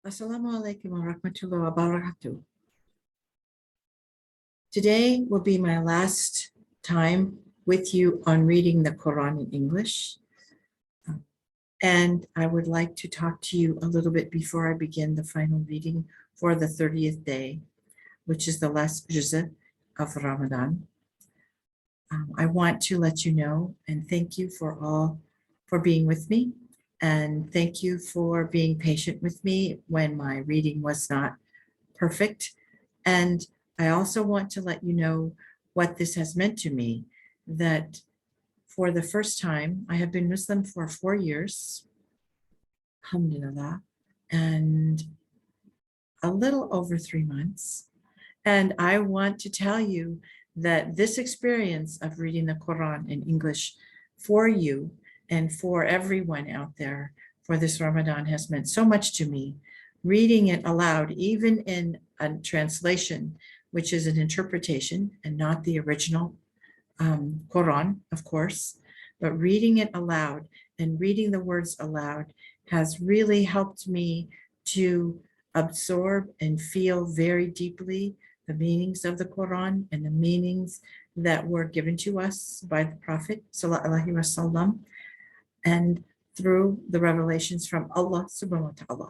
Assalamu alaikum wa rahmatullahi wa barakatuh. Today will be my last time with you on reading the Quran in English. And I would like to talk to you a little bit before I begin the final reading for the 30th day, which is the last Juz of Ramadan. I want to let you know and thank you for being with me. And thank you for being patient with me when my reading was not perfect. And I also want to let you know what this has meant to me, that for the first time, I have been Muslim for 4 years, alhamdulillah, and a little over 3 months. And I want to tell you that this experience of reading the Quran in English for you and for everyone out there for this Ramadan has meant so much to me. Reading it aloud, even in a translation, which is an interpretation and not the original Quran, of course, but reading it aloud and reading the words aloud has really helped me to absorb and feel very deeply the meanings of the Quran and the meanings that were given to us by the Prophet sallallahu alaihi wasallam and through the revelations from Allah subhanahu wa ta'ala.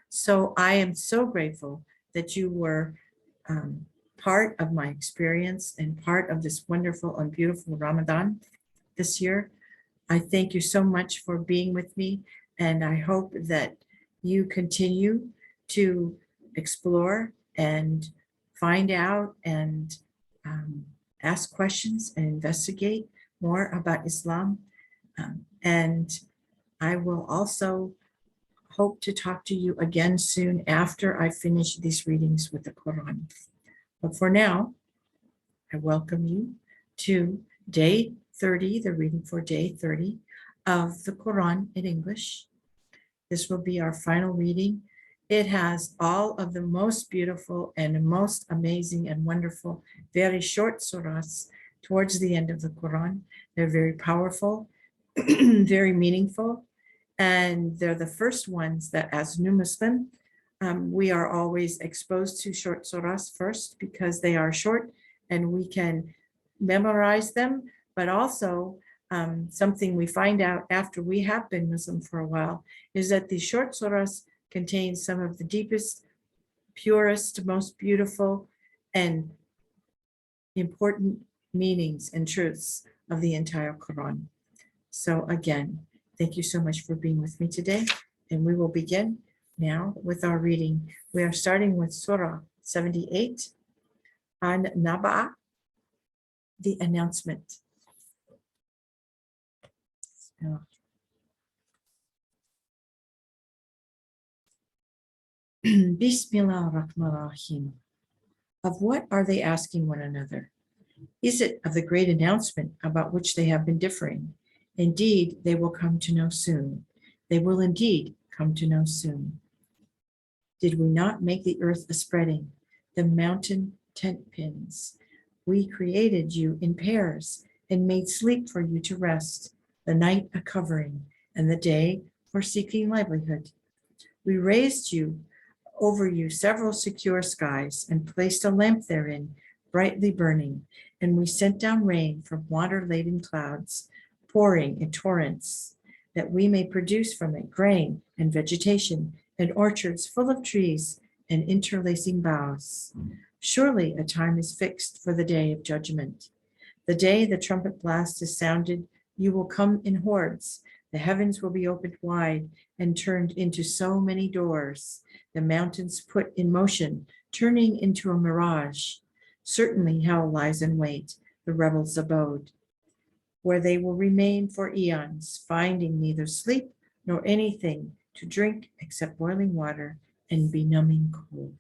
So I am so grateful that you were part of my experience and part of this wonderful and beautiful Ramadan this year. I thank you so much for being with me, and I hope that you continue to explore and find out and ask questions and investigate more about Islam. And I will also hope to talk to you again soon after I finish these readings with the Quran. But for now, I welcome you to day 30, the reading for day 30 of the Quran in English. This will be our final reading. It has all of the most beautiful and most amazing and wonderful, very short surahs towards the end of the Quran. They're very powerful, very meaningful, and they're the first ones that as new Muslim, we are always exposed to short surahs first because they are short and we can memorize them, but also something we find out after we have been Muslim for a while is that these short surahs contain some of the deepest, purest, most beautiful, and important meanings and truths of the entire Quran. So again, thank you so much for being with me today, and we will begin now with our reading. We are starting with Surah 78, An-Naba'a, the announcement. Bismillah ar-Rahman ar-Rahim. Of what are they asking one another? Is it of the great announcement about which they have been differing? Indeed, they will come to know soon. They will indeed come to know soon. Did we not make the earth a spreading, the mountain tent pins? We created you in pairs and made sleep for you to rest, the night a covering, and the day for seeking livelihood. We raised you over you several secure skies and placed a lamp therein, brightly burning, and we sent down rain from water-laden clouds, pouring in torrents, that we may produce from it grain and vegetation and orchards full of trees and interlacing boughs. Surely a time is fixed for the day of judgment. The day the trumpet blast is sounded, you will come in hordes. The heavens will be opened wide and turned into so many doors. The mountains put in motion, turning into a mirage. Certainly hell lies in wait, the rebels' abode, where they will remain for eons, finding neither sleep nor anything to drink except boiling water and benumbing cold.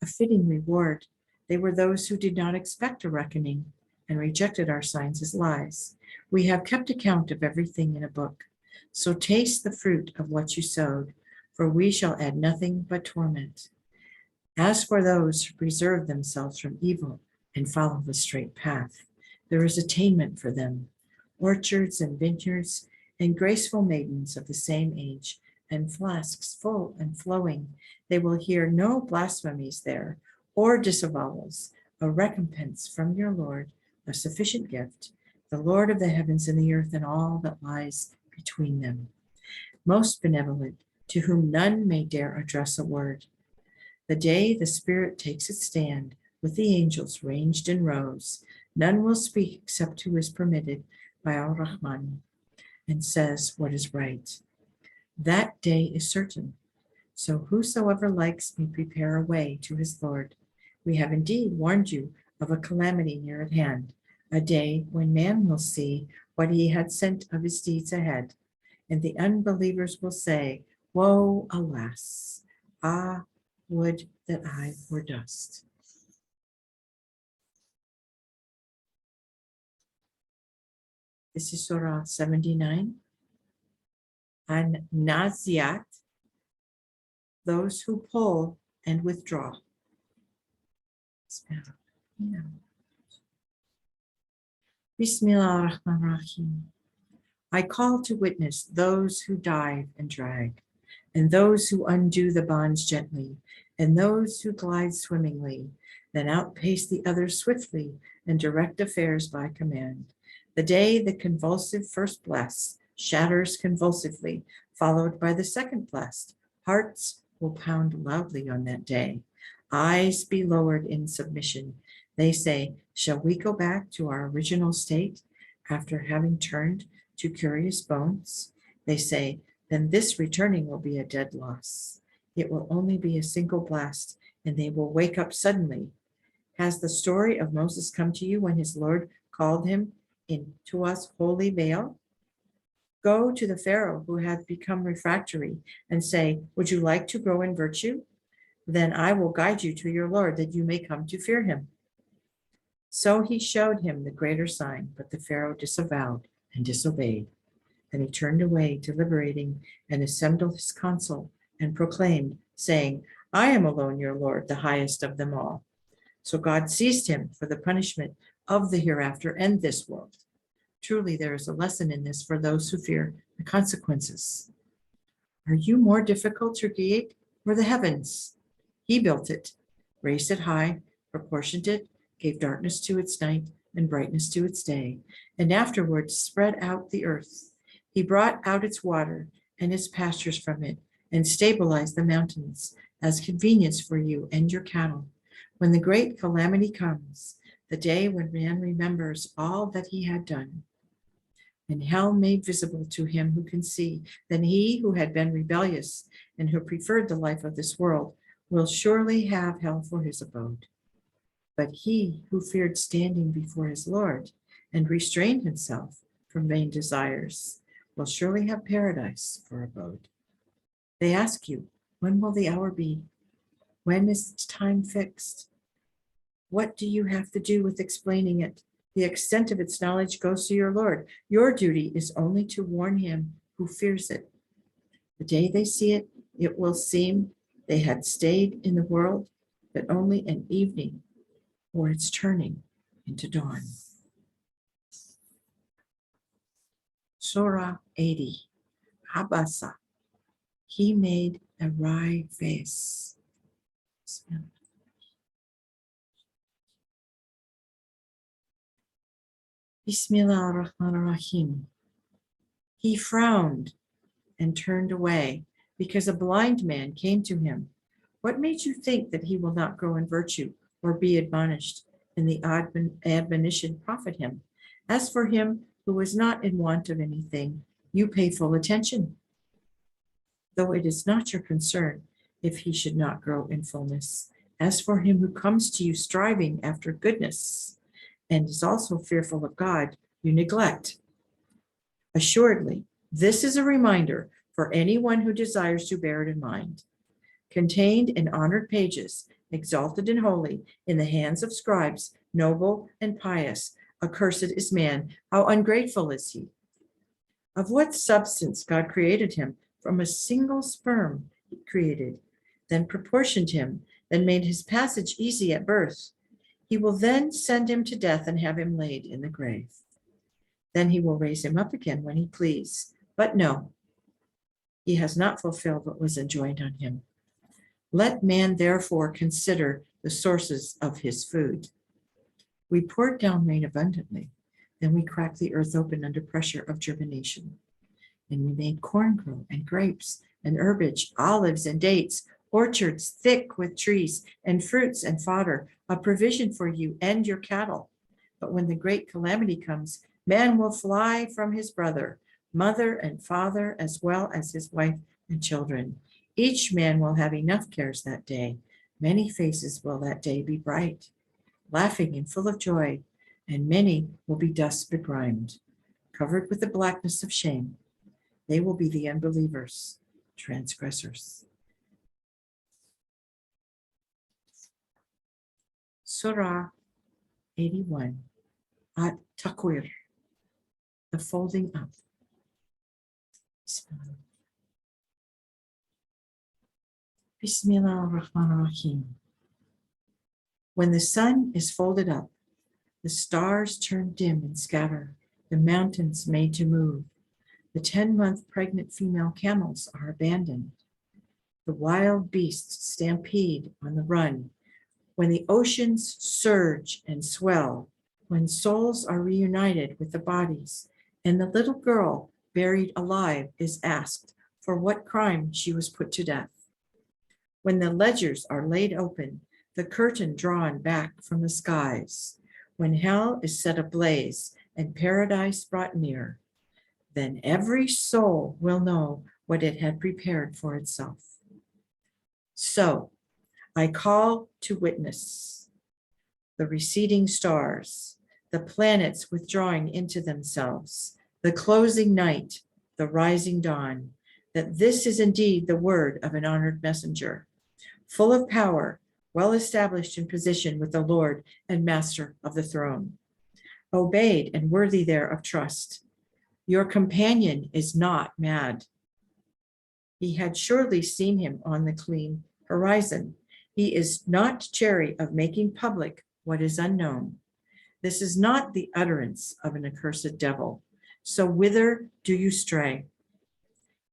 A fitting reward. They were those who did not expect a reckoning and rejected our signs as lies. We have kept account of everything in a book. So taste the fruit of what you sowed, for we shall add nothing but torment. As for those who preserve themselves from evil and follow the straight path, there is attainment for them. Orchards and vineyards and graceful maidens of the same age, and flasks full and flowing. They will hear no blasphemies there, or disavowals, a recompense from your Lord, a sufficient gift, the Lord of the heavens and the earth and all that lies between them. Most benevolent, to whom none may dare address a word. The day the Spirit takes its stand, with the angels ranged in rows, none will speak except who is permitted by Al-Rahman and says what is right. That day is certain, so whosoever likes may prepare a way to his Lord. We have indeed warned you of a calamity near at hand, a day when man will see what he had sent of his deeds ahead, and the unbelievers will say, woe, alas, ah, would that I were dust. This is Surah 79. And Naziat, those who pull and withdraw. Bismillah ar-Rahman ar-Rahim. I call to witness those who dive and drag, and those who undo the bonds gently, and those who glide swimmingly, then outpace the others swiftly, and direct affairs by command. The day the convulsive first blast shatters convulsively, followed by the second blast. Hearts will pound loudly on that day. Eyes be lowered in submission. They say, shall we go back to our original state after having turned to curious bones? They say, then this returning will be a dead loss. It will only be a single blast, and they will wake up suddenly. Has the story of Moses come to you when his Lord called him into us holy veil? Go to the Pharaoh who had become refractory and say, would you like to grow in virtue? Then I will guide you to your Lord that you may come to fear him. So he showed him the greater sign, but the Pharaoh disavowed and disobeyed. Then he turned away, deliberating, and assembled his council and proclaimed, saying, I am alone your Lord, the highest of them all. So God seized him for the punishment of the hereafter and this world. Truly, there is a lesson in this for those who fear the consequences. Are you more difficult to create or the heavens? He built it, raised it high, proportioned it, gave darkness to its night and brightness to its day, and afterwards spread out the earth. He brought out its water and its pastures from it, and stabilized the mountains as convenience for you and your cattle. When the great calamity comes, the day when man remembers all that he had done, and hell made visible to him who can see, then he who had been rebellious and who preferred the life of this world will surely have hell for his abode. But he who feared standing before his Lord and restrained himself from vain desires will surely have paradise for abode. They ask you, when will the hour be? When is its time fixed? What do you have to do with explaining it? The extent of its knowledge goes to your Lord. Your duty is only to warn him who fears it. The day they see it, it will seem they had stayed in the world, but only an evening, or its turning into dawn. Surah 80, Abasa. He made a wry face. Bismillah ar-Rahman ar-Rahim. He frowned and turned away because a blind man came to him. What made you think that he will not grow in virtue or be admonished, and the admonition profit him? As for him who is not in want of anything, you pay full attention, though it is not your concern if he should not grow in fullness. As for him who comes to you striving after goodness and is also fearful of God, you neglect. Assuredly, this is a reminder for anyone who desires to bear it in mind. Contained in honored pages, exalted and holy, in the hands of scribes, noble and pious, accursed is man, how ungrateful is he? Of what substance God created him? From a single sperm he created, then proportioned him, then made his passage easy at birth. He will then send him to death and have him laid in the grave. Then he will raise him up again when he please. But no, He has not fulfilled what was enjoined on him. Let man therefore consider the sources of his food. We poured down rain abundantly, then we cracked the earth open under pressure of germination. And we made corn grow, and grapes, and herbage, olives and dates, orchards thick with trees, and fruits and fodder, a provision for you and your cattle. But when the great calamity comes, man will fly from his brother, mother and father, as well as his wife and children. Each man will have enough cares that day. Many faces will that day be bright, laughing and full of joy, and many will be dust begrimed, covered with the blackness of shame. They will be the unbelievers, transgressors. Surah 81, At-Takwir, the folding up. Bismillah ar-Rahman ar-Rahim. When the sun is folded up, the stars turn dim and scatter, the mountains made to move. The 10-month pregnant female camels are abandoned. The wild beasts stampede on the run. When the oceans surge and swell, when souls are reunited with the bodies, and the little girl buried alive is asked for what crime she was put to death. When the ledgers are laid open, the curtain drawn back from the skies, when hell is set ablaze and paradise brought near, then every soul will know what it had prepared for itself. So I call to witness the receding stars, the planets withdrawing into themselves, the closing night, the rising dawn, that this is indeed the word of an honored messenger, full of power, well established in position with the Lord and Master of the throne, obeyed and worthy there of trust. Your companion is not mad. He had surely seen him on the clean horizon. He is not chary of making public what is unknown. This is not the utterance of an accursed devil. So whither do you stray?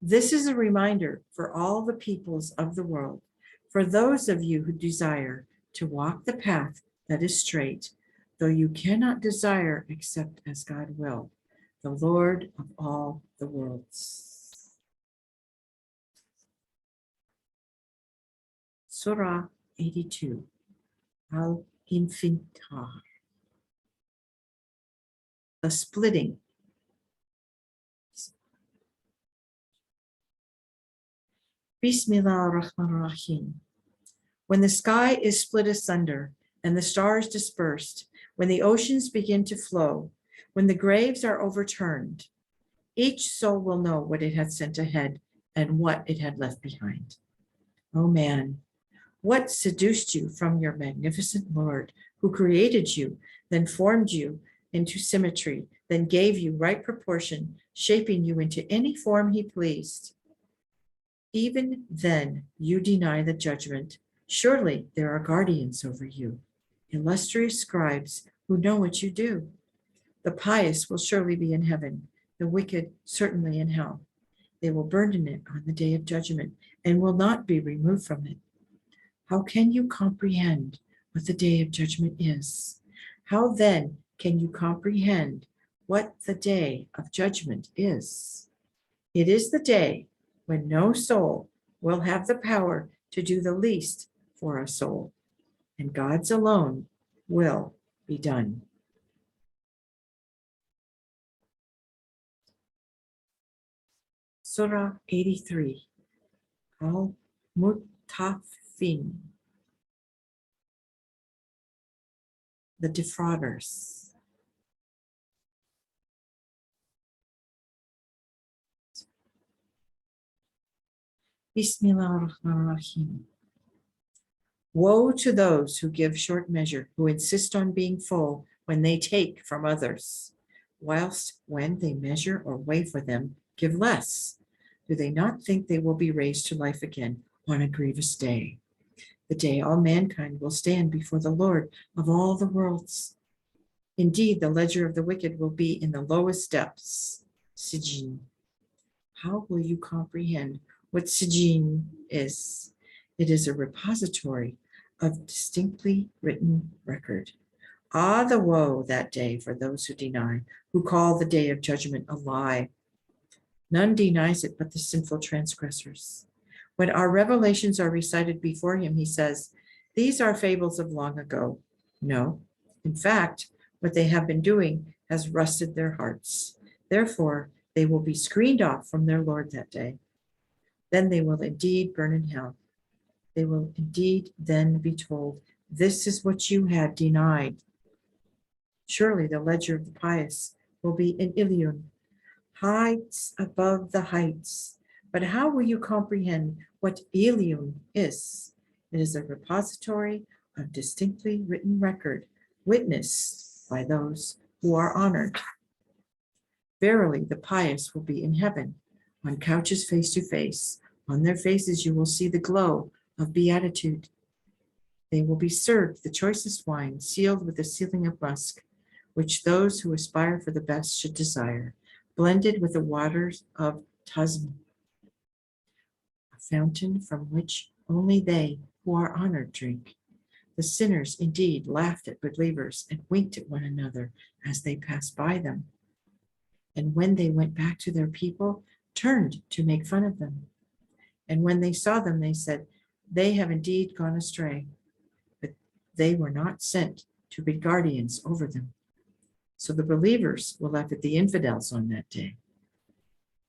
This is a reminder for all the peoples of the world, for those of you who desire to walk the path that is straight, though you cannot desire except as God will, the Lord of all the worlds. Surah 82, Al-Infitar, the splitting. Bismillah ar-Rahman ar-Rahim. When the sky is split asunder and the stars dispersed, when the oceans begin to flow, when the graves are overturned, each soul will know what it had sent ahead and what it had left behind. Oh man, what seduced you from your magnificent Lord, who created you, then formed you into symmetry, then gave you right proportion, shaping you into any form he pleased? Even then you deny the judgment. Surely there are guardians over you, illustrious scribes who know what you do. The pious will surely be in heaven, the wicked certainly in hell. They will burn in it on the day of judgment and will not be removed from it. How can you comprehend what the day of judgment is? How then can you comprehend what the day of judgment is? It is the day when no soul will have the power to do the least for a soul, and God's alone will be done. Surah 83, Al-Mutaffin, the defrauders. Bismillah ar-Rahman ar-Rahim. Woe to those who give short measure, who insist on being full when they take from others, whilst when they measure or weigh for them, give less. Do they not think they will be raised to life again on a grievous day? The day all mankind will stand before the Lord of all the worlds. Indeed, the ledger of the wicked will be in the lowest depths, Sijin. How will you comprehend what Sijin is? It is a repository of distinctly written record. Ah, the woe that day for those who deny, who call the day of judgment a lie. None denies it but the sinful transgressors. When our revelations are recited before him, he says, these are fables of long ago. No, in fact, what they have been doing has rusted their hearts. Therefore, they will be screened off from their Lord that day. Then they will indeed burn in hell. They will indeed then be told, this is what you had denied. Surely the ledger of the pious will be in Ilion, heights above the heights. But how will you comprehend what Ilion is? It is a repository of distinctly written record, witnessed by those who are honored. Verily, the pious will be in heaven, on couches face to face. On their faces you will see the glow of beatitude. They will be served the choicest wine, sealed with the sealing of musk, which those who aspire for the best should desire, blended with the waters of Tazm, a fountain from which only they who are honored drink. The sinners indeed laughed at believers and winked at one another as they passed by them. And when they went back to their people, turned to make fun of them. And when they saw them, they said, they have indeed gone astray, but they were not sent to be guardians over them. So the believers will laugh at the infidels on that day,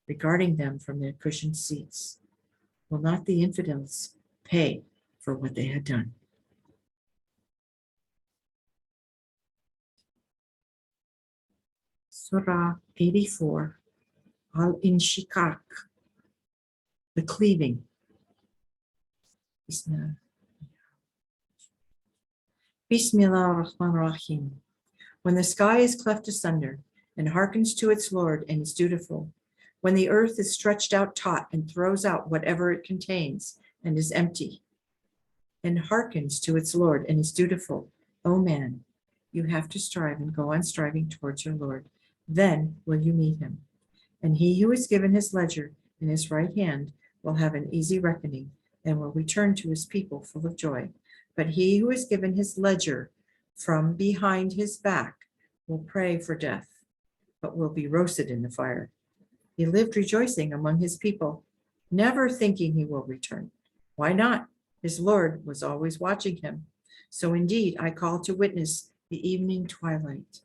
regarding them from their cushioned seats. Will not the infidels pay for what they had done? Surah 84, Al-Inshikak, the cleaving. Bismillah ar-Rahman ar-Rahim. When the sky is cleft asunder and hearkens to its Lord and is dutiful, when the earth is stretched out taut and throws out whatever it contains and is empty, and hearkens to its Lord and is dutiful, O man, you have to strive and go on striving towards your Lord. Then will you meet him. And he who is given his ledger in his right hand will have an easy reckoning and will return to his people full of joy. But he who is given his ledger from behind his back will pray for death, but will be roasted in the fire. He lived rejoicing among his people, never thinking he will return. Why not? His Lord was always watching him. So indeed, I call to witness the evening twilight,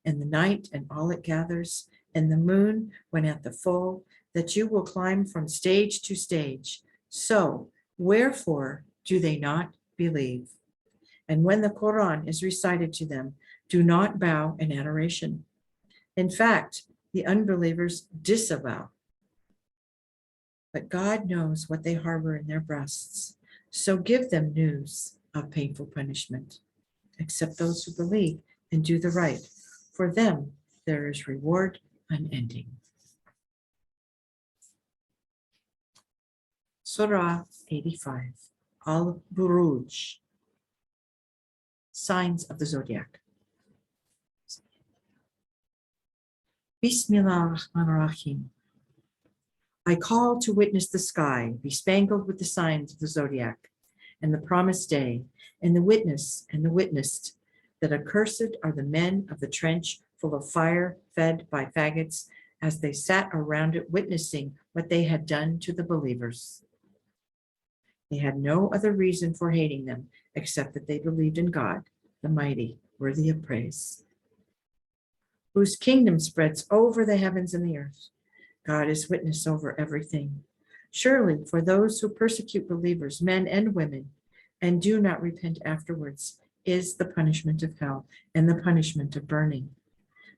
and the night and all it gathers, and the moon when at the full, that you will climb from stage to stage. So, wherefore do they not believe? And when the Qur'an is recited to them, do not bow in adoration. In fact, the unbelievers disavow. But God knows what they harbor in their breasts. So give them news of painful punishment, except those who believe and do the right. For them, there is reward unending. Surah 85, Al-Buruj, signs of the zodiac. Bismillah ar-Rahman ar-Rahim. I call to witness the sky, bespangled with the signs of the zodiac, and the promised day, and the witness and the witnessed, that accursed are the men of the trench full of fire, fed by faggots, as they sat around it witnessing what they had done to the believers. They had no other reason for hating them, except that they believed in God, the mighty, worthy of praise, whose kingdom spreads over the heavens and the earth. God is witness over everything. Surely for those who persecute believers, men and women, and do not repent afterwards, is the punishment of hell and the punishment of burning.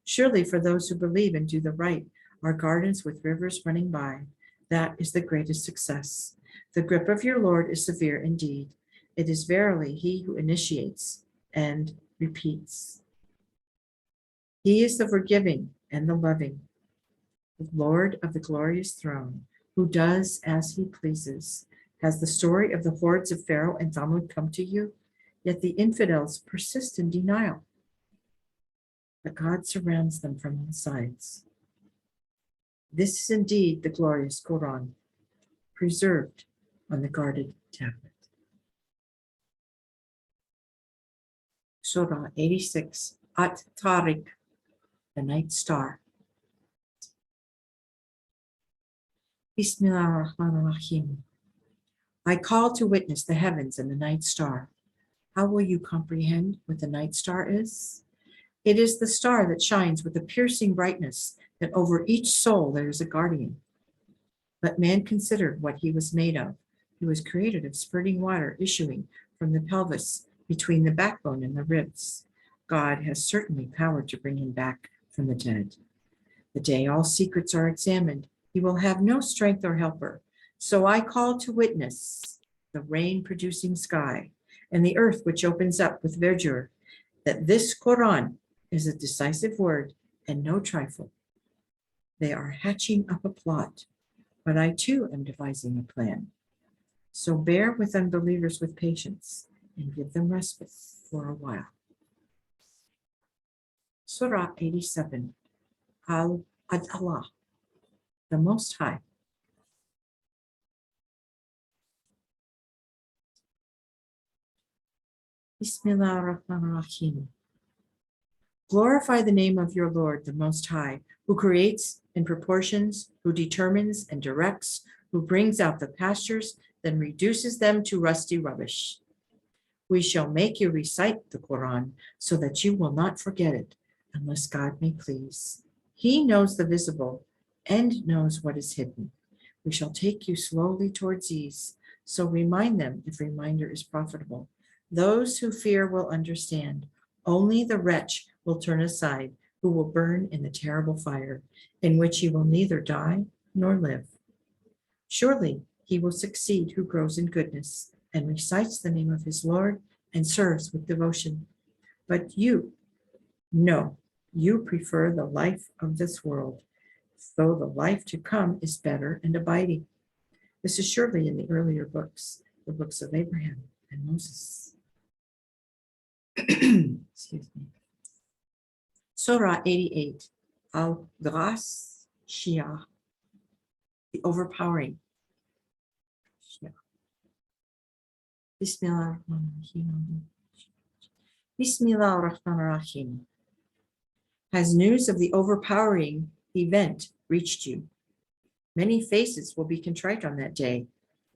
Surely for those who believe and do the right are gardens with rivers running by. That is the greatest success. The grip of your Lord is severe indeed. It is verily he who initiates and repeats. He is the forgiving and the loving, the Lord of the glorious throne, who does as he pleases. Has the story of the hordes of Pharaoh and Thamud come to you? Yet the infidels persist in denial. But God surrounds them from all sides. This is indeed the glorious Qur'an, preserved on the guarded tablet. Surah 86, At-Tariq, the night star. Bismillah ar-Rahman ar-Rahim. I call to witness the heavens and the night star. How will you comprehend what the night star is? It is the star that shines with a piercing brightness, that over each soul there is a guardian. Let man consider what he was made of. He was created of spurting water issuing from the pelvis between the backbone and the ribs. God has certainly power to bring him back from the dead. The day all secrets are examined, he will have no strength or helper. So I call to witness the rain-producing sky and the earth which opens up with verdure, that this Qur'an is a decisive word and no trifle. They are hatching up a plot, but I too am devising a plan. So bear with unbelievers with patience and give them respite for a while. Surah 87, Al-Allah, the Most High. Bismillah ar-Rahman ar-Rahim. Glorify the name of your Lord, the Most High, who creates and proportions, who determines and directs, who brings out the pastures, then reduces them to rusty rubbish. We shall make you recite the Qur'an so that you will not forget it, unless God may please. He knows the visible and knows what is hidden. We shall take you slowly towards ease, so remind them if reminder is profitable. Those who fear will understand. Only the wretch will turn aside, who will burn in the terrible fire, in which he will neither die nor live. Surely he will succeed who grows in goodness and recites the name of his Lord and serves with devotion. But you, no, you prefer the life of this world, though the life to come is better and abiding. This is surely in the earlier books, the books of Abraham and Moses. Excuse me. Surah 88, Al-Ghas Shia, the overpowering. Bismillah ar-Rahman ar-Rahim. Bismillah ar-Rahman ar-Rahim. Has news of the overpowering event reached you? Many faces will be contrite on that day,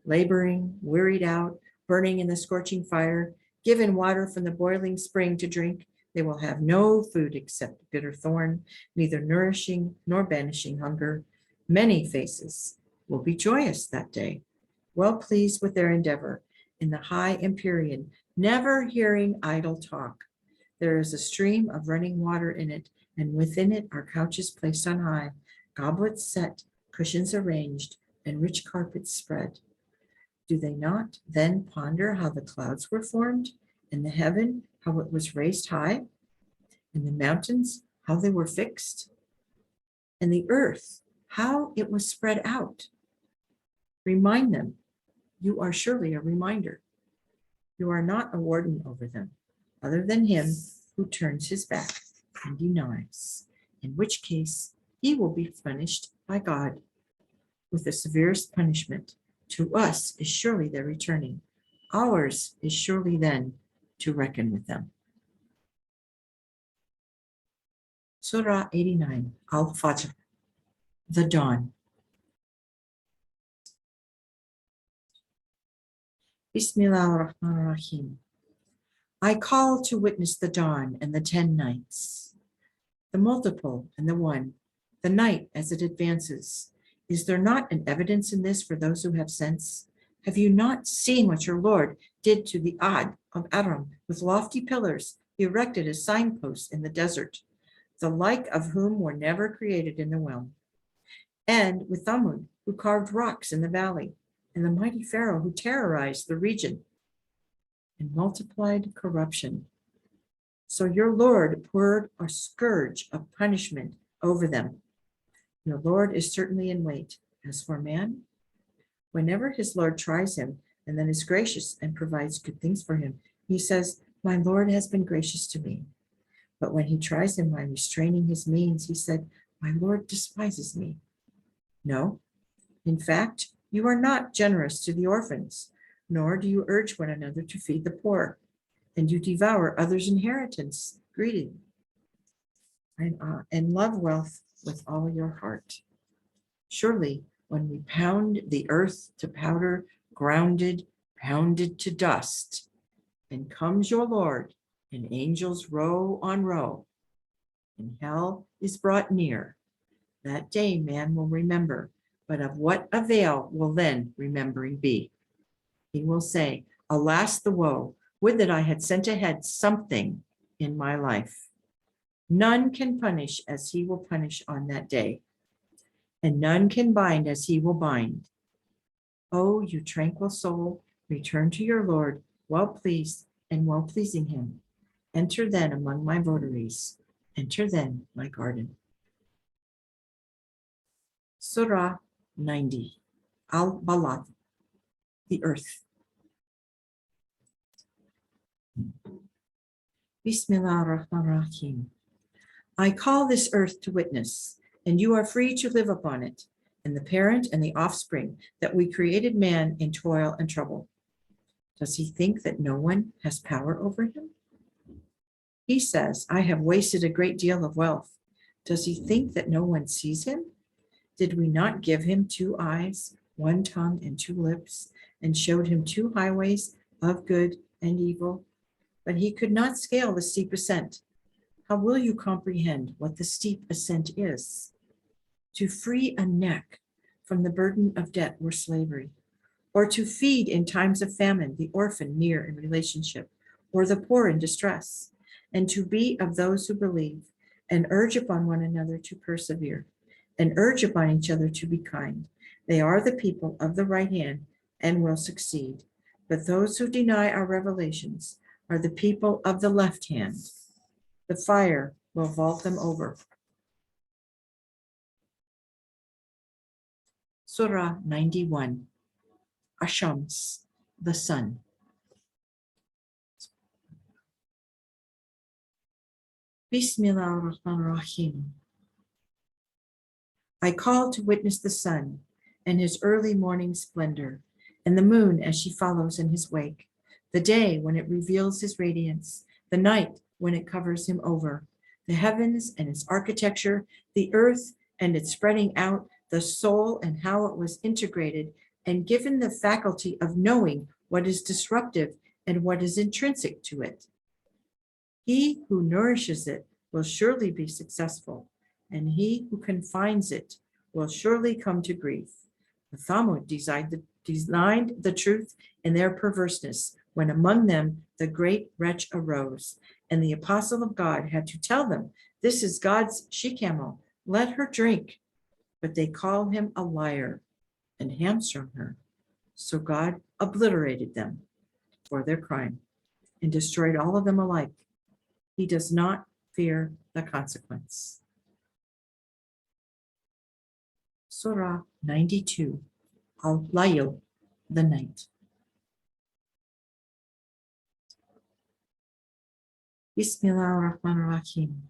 laboring, wearied out, burning in the scorching fire, given water from the boiling spring to drink. They will have no food except bitter thorn, neither nourishing nor banishing hunger. Many faces will be joyous that day, well pleased with their endeavor in the high empyrean, never hearing idle talk. There is a stream of running water in it, and within it are couches placed on high, goblets set, cushions arranged, and rich carpets spread. Do they not then ponder how the clouds were formed, and the heaven, how it was raised high, and the mountains, how they were fixed, and the earth, how it was spread out? Remind them, you are surely a reminder. You are not a warden over them, other than him who turns his back and denies, in which case he will be punished by God with the severest punishment. To us is surely their returning. Ours is surely then to reckon with them. Surah 89, Al-Fajr, the dawn. Bismillah ar-Rahman ar-Rahim. I call to witness the dawn and the 10 nights, the multiple and the one, the night as it advances. Is there not an evidence in this for those who have sense? Have you not seen what your Lord did to the Ad of Aram with lofty pillars erected as signposts in the desert, the like of whom were never created in the realm? And with Thamud, who carved rocks in the valley, and the mighty Pharaoh who terrorized the region and multiplied corruption. So your Lord poured a scourge of punishment over them. Your Lord is certainly in wait. As for man, whenever his Lord tries him and then is gracious and provides good things for him, he says, my Lord has been gracious to me. But when he tries him by restraining his means, he said, my Lord despises me. No, in fact, you are not generous to the orphans, nor do you urge one another to feed the poor, and you devour others' inheritance, greedy, and love wealth with all your heart. Surely, when we pound the earth to powder, grounded, pounded to dust, and comes your Lord, and angels row on row, and hell is brought near, that day man will remember, but of what avail will then remembering be? He will say, alas, the woe, would that I had sent ahead something in my life. None can punish as he will punish on that day, and none can bind as he will bind. Oh, you tranquil soul, return to your Lord, well pleased and well pleasing him. Enter then among my votaries, enter then my garden. Surah 90, Al-Balad, the earth. Bismillah ar-Rahman ar-Rahim. I call this earth to witness, and you are free to live upon it, and the parent and the offspring, that we created man in toil and trouble. Does he think that no one has power over him? He says, I have wasted a great deal of wealth. Does he think that no one sees him? Did we not give him 2 eyes, 1 tongue, and 2 lips, and showed him 2 highways of good and evil? But he could not scale the steep ascent. How will you comprehend what the steep ascent is? To free a neck from the burden of debt or slavery, or to feed in times of famine the orphan near in relationship, or the poor in distress, and to be of those who believe, and urge upon one another to persevere, and urge upon each other to be kind. They are the people of the right hand and will succeed. But those who deny our revelations are the people of the left hand. The fire will vault them over. Surah 91, Ashams, the sun. Bismillah ar-Rahman ar-Rahim. I call to witness the sun and his early morning splendor, and the moon as she follows in his wake, the day when it reveals his radiance, the night when it covers him over, the heavens and its architecture, the earth and its spreading out, the soul and how it was integrated and given the faculty of knowing what is disruptive and what is intrinsic to it. He who nourishes it will surely be successful, and he who confines it will surely come to grief. The Thamud denied the truth in their perverseness, when among them the great wretch arose, and the apostle of God had to tell them, this is God's she-camel, let her drink. But they call him a liar and hamstrung her. So God obliterated them for their crime and destroyed all of them alike. He does not fear the consequence. Surah 92, Al-Layl, the night. Bismillah ar-Rahman ar-Rahim.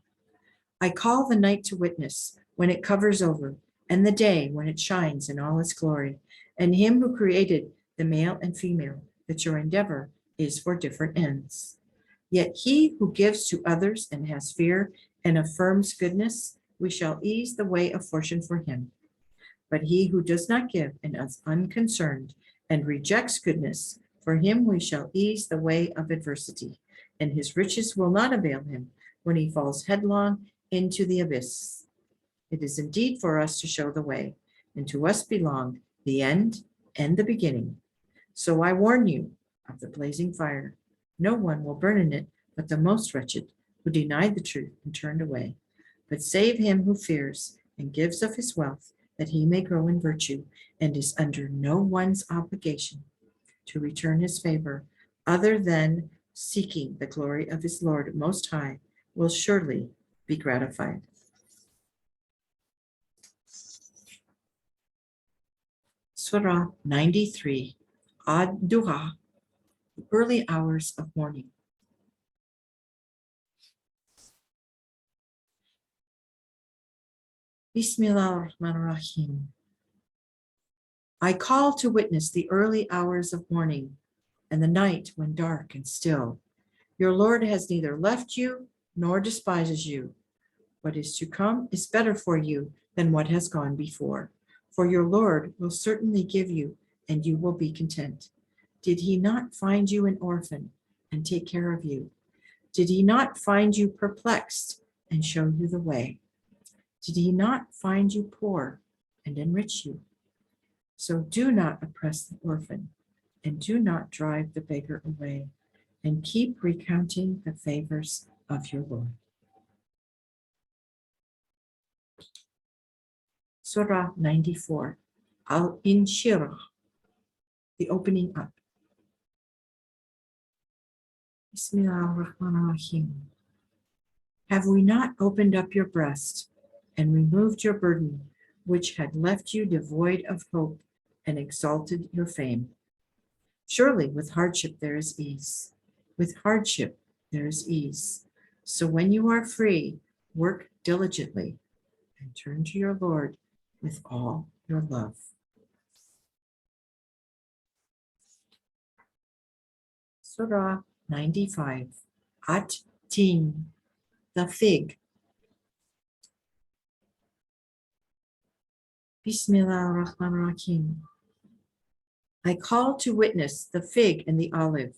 I call the night to witness when it covers over, and the day when it shines in all its glory, and him who created the male and female, that your endeavor is for different ends. Yet he who gives to others and has fear and affirms goodness, we shall ease the way of fortune for him. But he who does not give and is unconcerned and rejects goodness, for him we shall ease the way of adversity, and his riches will not avail him when he falls headlong into the abyss. It is indeed for us to show the way, and to us belong the end and the beginning. So I warn you of the blazing fire. No one will burn in it but the most wretched, who denied the truth and turned away. But save him who fears and gives of his wealth, that he may grow in virtue, and is under no one's obligation to return his favor, other than seeking the glory of his Lord Most High, will surely be gratified. Surah 93, Ad-Duha, the early hours of morning. Bismillah ar-Rahman ar-Rahim. I call to witness the early hours of morning and the night when dark and still. Your Lord has neither left you nor despises you. What is to come is better for you than what has gone before. For your Lord will certainly give you, and you will be content. Did he not find you an orphan and take care of you? Did he not find you perplexed and show you the way? Did he not find you poor and enrich you? So do not oppress the orphan, and do not drive the beggar away, and keep recounting the favors of your Lord. Surah 94, Al-Inshirah, the opening up. Bismillahirrahmanirrahim. Have we not opened up your breast and removed your burden, which had left you devoid of hope and exalted your fame? Surely with hardship there is ease. With hardship there is ease. So when you are free, work diligently and turn to your Lord with all your love. Surah 95, At-Tin, the fig. Bismillahirrahmanirrahim. I call to witness the fig and the olive,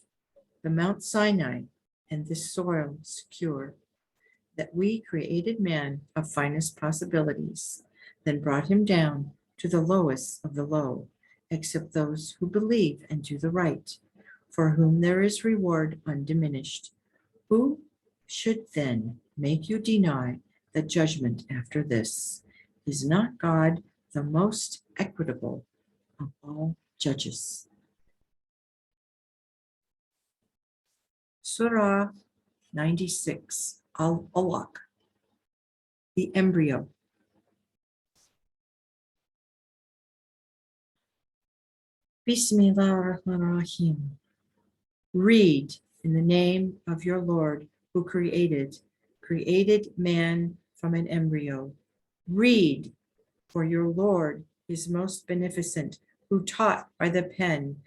the Mount Sinai and the soil secure, that we created man of finest possibilities, then brought him down to the lowest of the low, except those who believe and do the right, for whom there is reward undiminished. Who should then make you deny the judgment after this? Is not God the most equitable of all judges? Surah 96, Al-Alaq, the embryo. Bismillahirrahmanirrahim. Read in the name of your Lord who created man from an embryo. Read, for your Lord is most beneficent, who taught by the pen,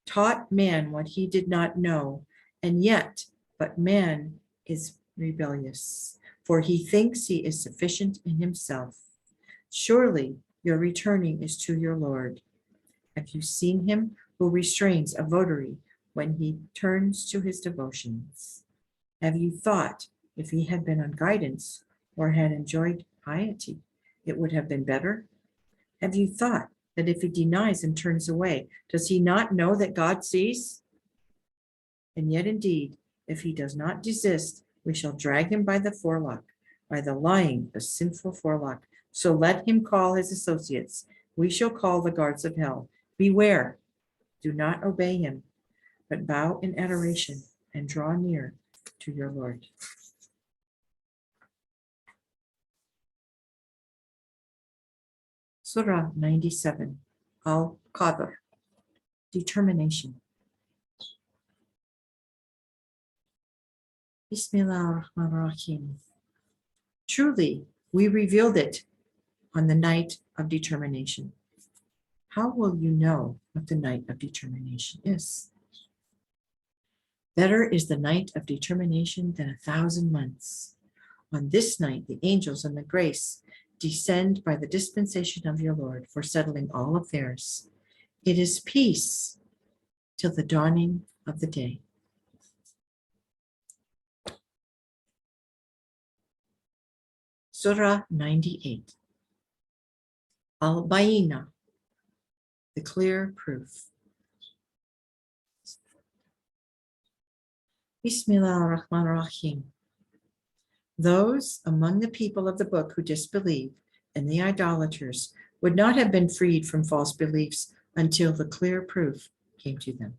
taught man what he did not know, and yet, but man is rebellious, for he thinks he is sufficient in himself. Surely your returning is to your Lord. Have you seen him who restrains a votary when he turns to his devotions? Have you thought if he had been on guidance or had enjoyed piety, it would have been better? Have you thought that if he denies and turns away, does he not know that God sees? And yet indeed, if he does not desist, we shall drag him by the forelock, by the lying, the sinful forelock. So let him call his associates. We shall call the guards of hell. Beware, do not obey him, but bow in adoration and draw near to your Lord. Surah 97, Al-Qadr, determination. Bismillahirrahmanirrahim. Truly, we revealed it on the night of determination. How will you know what the night of determination is? Better is the night of determination than 1,000 months. On this night, the angels and the grace descend by the dispensation of your Lord for settling all affairs. It is peace till the dawning of the day. Surah 98, Al-Bayinah, the clear proof. Bismillahirrahmanirrahim. Those among the people of the book who disbelieve and the idolaters would not have been freed from false beliefs until the clear proof came to them.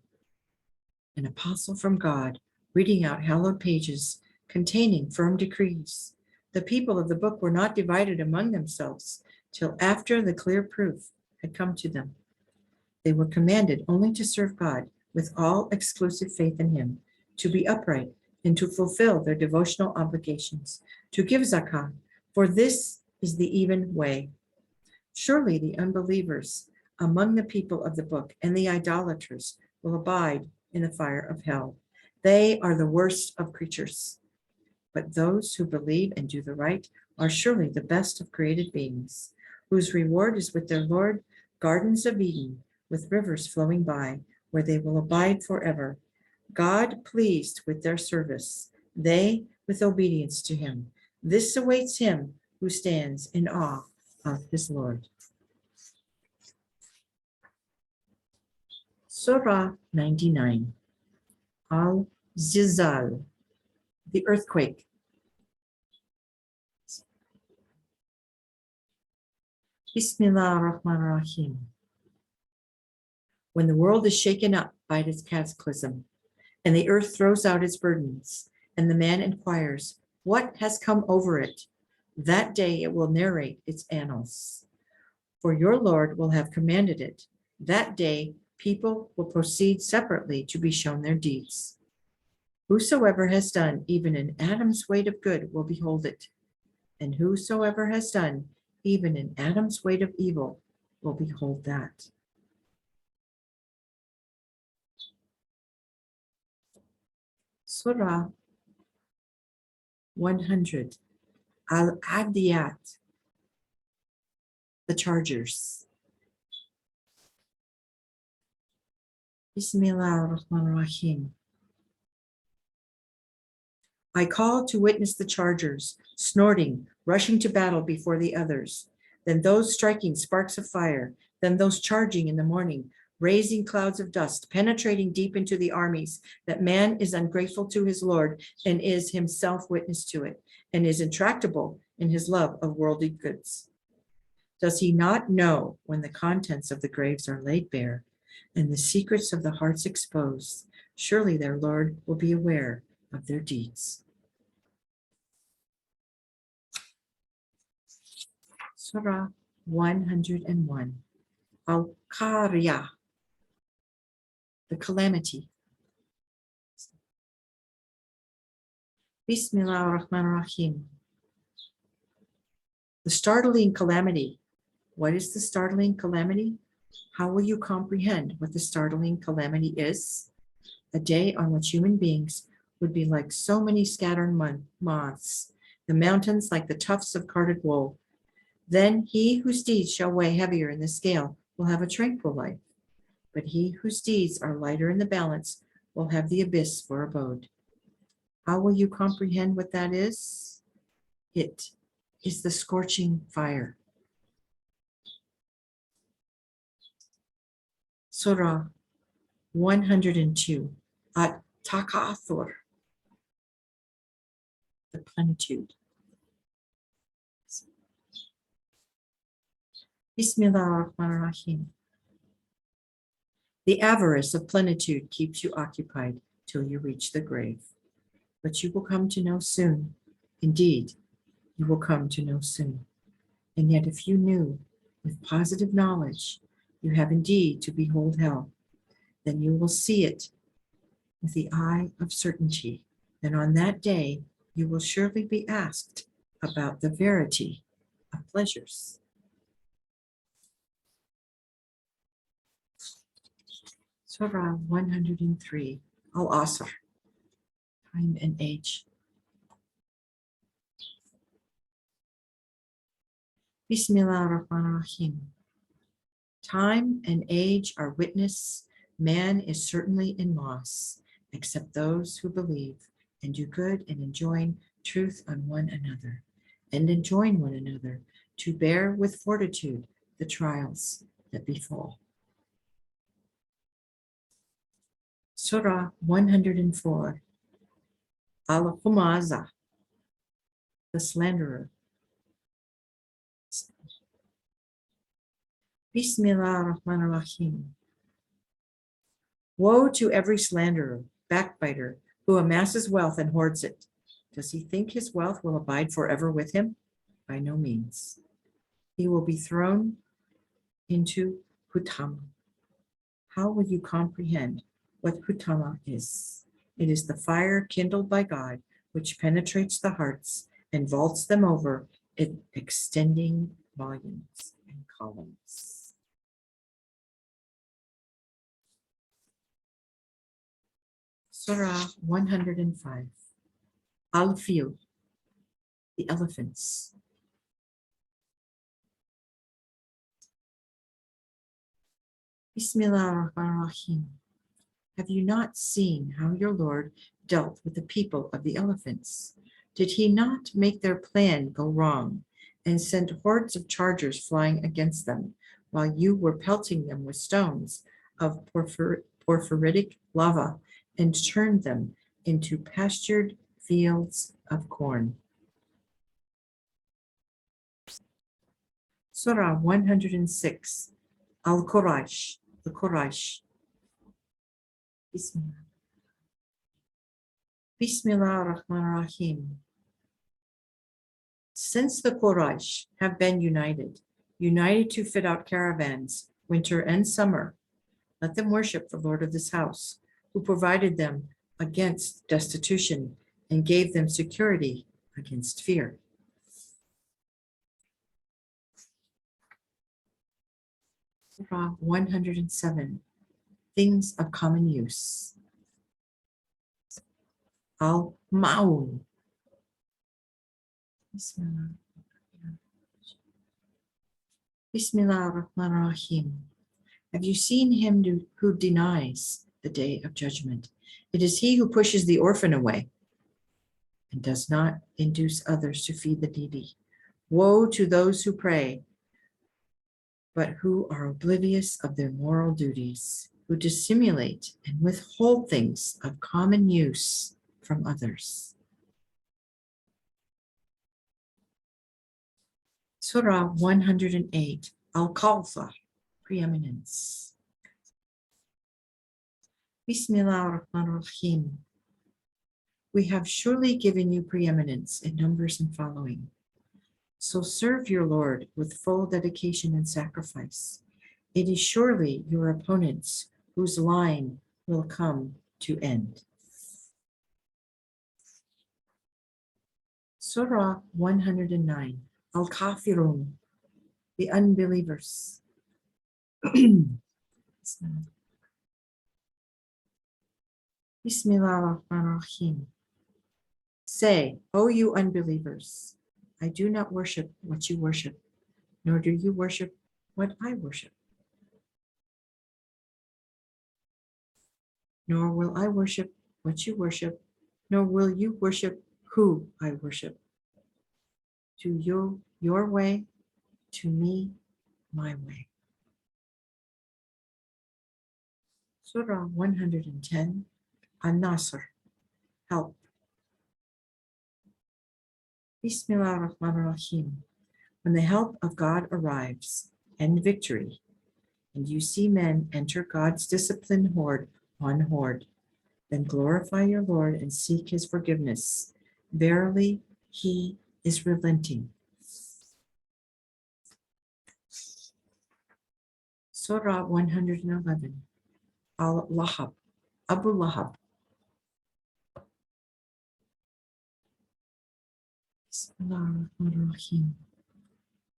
An apostle from God reading out hallowed pages containing firm decrees. The people of the book were not divided among themselves till after the clear proof had come to them. They were commanded only to serve God with all exclusive faith in him, to be upright and to fulfill their devotional obligations, to give zakah, for this is the even way. Surely the unbelievers among the people of the book, and the idolaters will abide in the fire of hell. They are the worst of creatures. But those who believe and do the right are surely the best of created beings, whose reward is with their Lord, gardens of Eden, with rivers flowing by, where they will abide forever. God pleased with their service, they with obedience to him. This awaits him who stands in awe of his Lord. Surah 99, Al-Zilzal, the earthquake. Bismillah ar-Rahman ar-Rahim. When the world is shaken up by its cataclysm, and the earth throws out its burdens, and the man inquires, what has come over it? That day it will narrate its annals. For your Lord will have commanded it. That day people will proceed separately to be shown their deeds. Whosoever has done even an atom's weight of good will behold it, and whosoever has done even an atom's weight of evil will behold that. Surah 100, Al-Adiyat, the chargers. Bismillah ar-Rahman ar-Rahim. I call to witness the chargers, snorting, rushing to battle before the others, then those striking sparks of fire, then those charging in the morning, raising clouds of dust, penetrating deep into the armies, that man is ungrateful to his Lord and is himself witness to it, and is intractable in his love of worldly goods. Does he not know when the contents of the graves are laid bare and the secrets of the hearts exposed? Surely their Lord will be aware of their deeds. Surah 101, Al-Qariyah, the calamity. Bismillah ar-Rahman ar-Rahim. The startling calamity. What is the startling calamity? How will you comprehend what the startling calamity is? A day on which human beings would be like so many scattered moths, the mountains like the tufts of carded wool. Then he whose deeds shall weigh heavier in the scale will have a tranquil life, but he whose deeds are lighter in the balance will have the abyss for abode. How will you comprehend what that is? It is the scorching fire. Surah 102, At-Takathur, the plenitude. Bismillah ar-Rahman ar-Rahim. The avarice of plenitude keeps you occupied till you reach the grave, but you will come to know soon. Indeed, you will come to know soon. And yet if you knew with positive knowledge you have indeed to behold hell, then you will see it with the eye of certainty. And on that day, you will surely be asked about the verity of pleasures. Surah 103, Al-Asr, time and age. Bismillah ar-Rahman ar-Rahim. Time and age are witness. Man is certainly in loss, except those who believe and do good and enjoin truth on one another, and enjoin one another to bear with fortitude the trials that befall. Surah 104, Al-Humazah, the slanderer. Bismillah ar-Rahman ar-Rahim. Woe to every slanderer, backbiter, who amasses wealth and hoards it. Does he think his wealth will abide forever with him? By no means. He will be thrown into Hutama. How will you comprehend what Hutama is? It is the fire kindled by God, which penetrates the hearts and vaults them over, extending volumes and columns. Surah 105. Al-Fil, the elephants. Bismillah ar-Rahman ar-Rahim. Have you not seen how your Lord dealt with the people of the elephants? Did he not make their plan go wrong and send hordes of chargers flying against them while you were pelting them with stones of porphyritic lava and turned them into pastured fields of corn? Surah 106. Al-Quraysh, the Quraysh. Bismillah. Bismillah ar-Rahman ar-Rahim. Since the Quraysh have been united to fit out caravans, winter and summer, let them worship the Lord of this house, who provided them against destitution and gave them security against fear. Surah 107. Things of common use. Al-Ma'un. Bismillah. Bismillah ar-Rahman ar-Rahim. Have you seen him who denies the day of judgment? It is he who pushes the orphan away and does not induce others to feed the needy. Woe to those who pray, but who are oblivious of their moral duties, who dissimulate and withhold things of common use from others. Surah 108. Al-Kawthar, preeminence. Bismillah ar-Rahman ar-Rahim. We have surely given you preeminence in numbers and following. So serve your Lord with full dedication and sacrifice. It is surely your opponents whose line will come to end. Surah 109. Al-Kafirun, the unbelievers. Bismillah ar-Rahman ar-Rahim. Say, O you unbelievers, I do not worship what you worship, nor do you worship what I worship. Nor will I worship what you worship, nor will you worship who I worship. To you, your way, to me, my way. Surah 110. An-Nasr, help. Bismillah ar-Rahman ar-Rahim. When the help of God arrives and victory, and you see men enter God's disciplined horde on horde, then glorify your Lord and seek his forgiveness. Verily, he is relenting. Surah 111. Al-Lahab, Abu Lahab.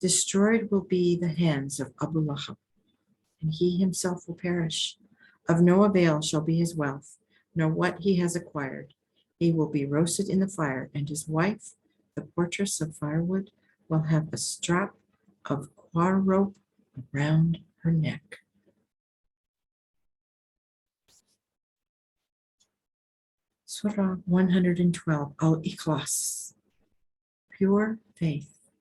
Destroyed will be the hands of Abu Lahab, and he himself will perish. Of no avail shall be his wealth, nor what he has acquired. He will be roasted in the fire, and his wife, the portress of firewood, will have a strap of coir rope around her neck. Surah 112. Al-Ikhlas, pure faith.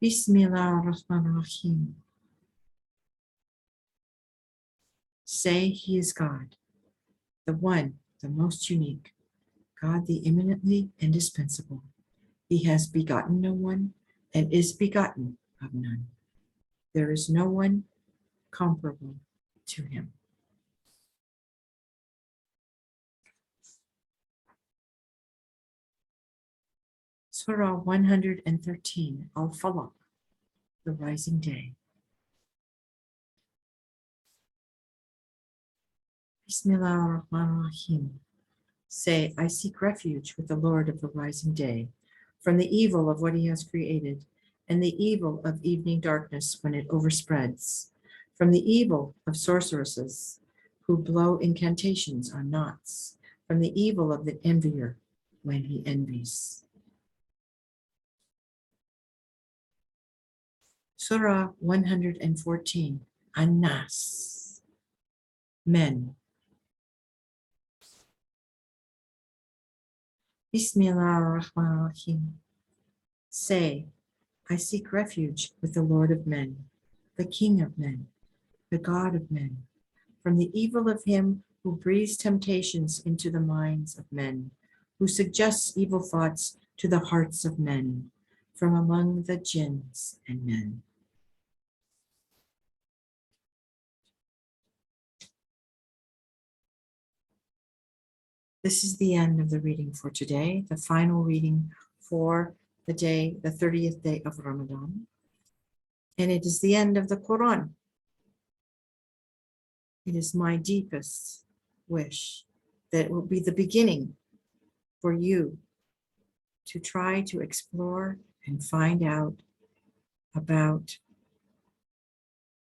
Bismillah ar-Rahman ar-Rahim. Say he is God, the one, the most unique, God the eminently indispensable. He has begotten no one and is begotten of none. There is no one comparable to him. Surah 113. Al-Falaq, the rising day. Bismillah ar-Rahman ar-Rahim. Say, I seek refuge with the Lord of the rising day, from the evil of what he has created, and the evil of evening darkness when it overspreads, from the evil of sorceresses, who blow incantations on knots, from the evil of the envier when he envies. Surah 114, An-Nas, men. Bismillah ar-Rahman ar-Rahim. Say, I seek refuge with the Lord of men, the King of men, the God of men, from the evil of him who breathes temptations into the minds of men, who suggests evil thoughts to the hearts of men, from among the jinns and men. This is the end of the reading for today, the final reading for the day, the 30th day of Ramadan. And it is the end of the Qur'an. It is my deepest wish that it will be the beginning for you to try to explore and find out about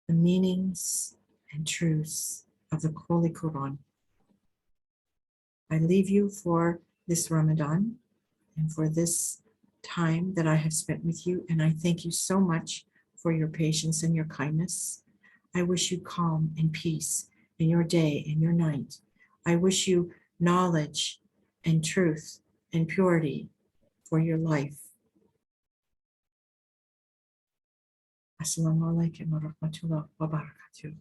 the meanings and truths of the Holy Quran. I leave you for this Ramadan and for this time that I have spent with you, and I thank you so much for your patience and your kindness. I wish you calm and peace in your day and your night. I wish you knowledge and truth and purity for your life. Assalamu alaikum wa rahmatullahi wa barakatuh.